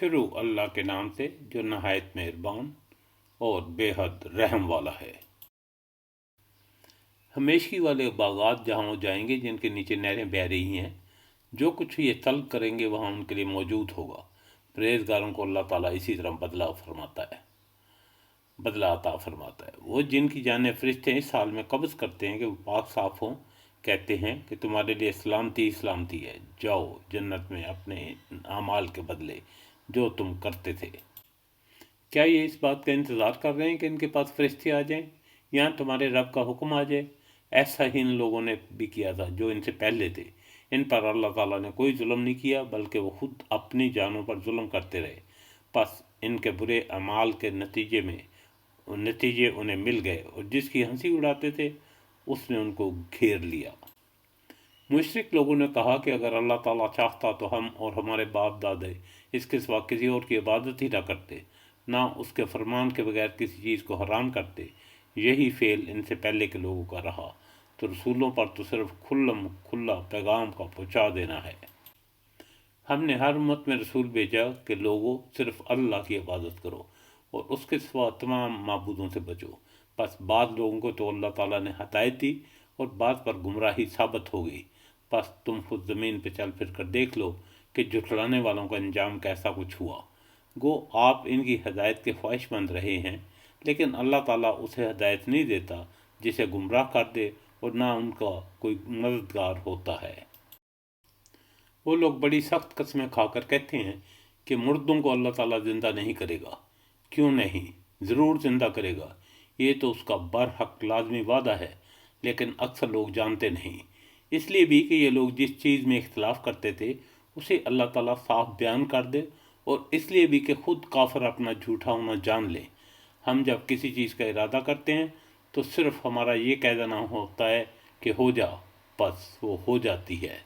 شروع اللہ کے نام سے جو نہایت مہربان اور بے حد رحم والا ہے۔ ہمیشگی والے باغات جہاں وہ جائیں گے جن کے نیچے نہریں بہہ رہی ہیں، جو کچھ یہ طلب کریں گے وہاں ان کے لیے موجود ہوگا۔ پرہیزگاروں کو اللہ تعالیٰ اسی طرح بدلہ عطا فرماتا ہے۔ وہ جن کی جانیں فرشتے اس حال میں قبض کرتے ہیں کہ وہ پاک صاف ہوں، کہتے ہیں کہ تمہارے لیے سلامتی ہے، جاؤ جنت میں اپنے اعمال کے بدلے جو تم کرتے تھے۔ کیا یہ اس بات کا انتظار کر رہے ہیں کہ ان کے پاس فرشتے آ جائیں یا تمہارے رب کا حکم آ جائے؟ ایسا ہی ان لوگوں نے بھی کیا تھا جو ان سے پہلے تھے۔ ان پر اللہ تعالیٰ نے کوئی ظلم نہیں کیا، بلکہ وہ خود اپنی جانوں پر ظلم کرتے رہے۔ پس ان کے برے اعمال کے نتیجے انہیں مل گئے، اور جس کی ہنسی اڑاتے تھے اس نے ان کو گھیر لیا۔ مشرک لوگوں نے کہا کہ اگر اللہ تعالیٰ چاہتا تو ہم اور ہمارے باپ دادے اس کے سوا کسی اور کی عبادت ہی نہ کرتے، نہ اس کے فرمان کے بغیر کسی چیز کو حرام کرتے۔ یہی فعل ان سے پہلے کے لوگوں کا رہا، تو رسولوں پر تو صرف کھلا پیغام کا پہنچا دینا ہے۔ ہم نے ہر امت میں رسول بھیجا کہ لوگوں صرف اللہ کی عبادت کرو اور اس کے سوا تمام معبودوں سے بچو۔ بس بعض لوگوں کو تو اللہ تعالیٰ نے ہدایت دی اور بعض پر گمراہی ثابت ہو گئی۔ بس تم خود زمین پہ چل پھر کر دیکھ لو کہ جھٹلانے والوں کا انجام کیسا کچھ ہوا۔ گو آپ ان کی ہدایت کے خواہش مند رہے ہیں، لیکن اللہ تعالیٰ اسے ہدایت نہیں دیتا جسے گمراہ کر دے، اور نہ ان کا کوئی مددگار ہوتا ہے۔ وہ لوگ بڑی سخت قسمیں کھا کر کہتے ہیں کہ مردوں کو اللہ تعالیٰ زندہ نہیں کرے گا۔ کیوں نہیں؟ ضرور زندہ کرے گا، یہ تو اس کا برحق لازمی وعدہ ہے، لیکن اکثر لوگ جانتے نہیں۔ اس لیے بھی کہ یہ لوگ جس چیز میں اختلاف کرتے تھے اسے اللہ تعالیٰ صاف بیان کر دے، اور اس لیے بھی کہ خود کافر اپنا جھوٹا ہونا جان لیں۔ ہم جب کسی چیز کا ارادہ کرتے ہیں تو صرف ہمارا یہ کہہ دینا ہوتا ہے کہ ہو جا، بس وہ ہو جاتی ہے۔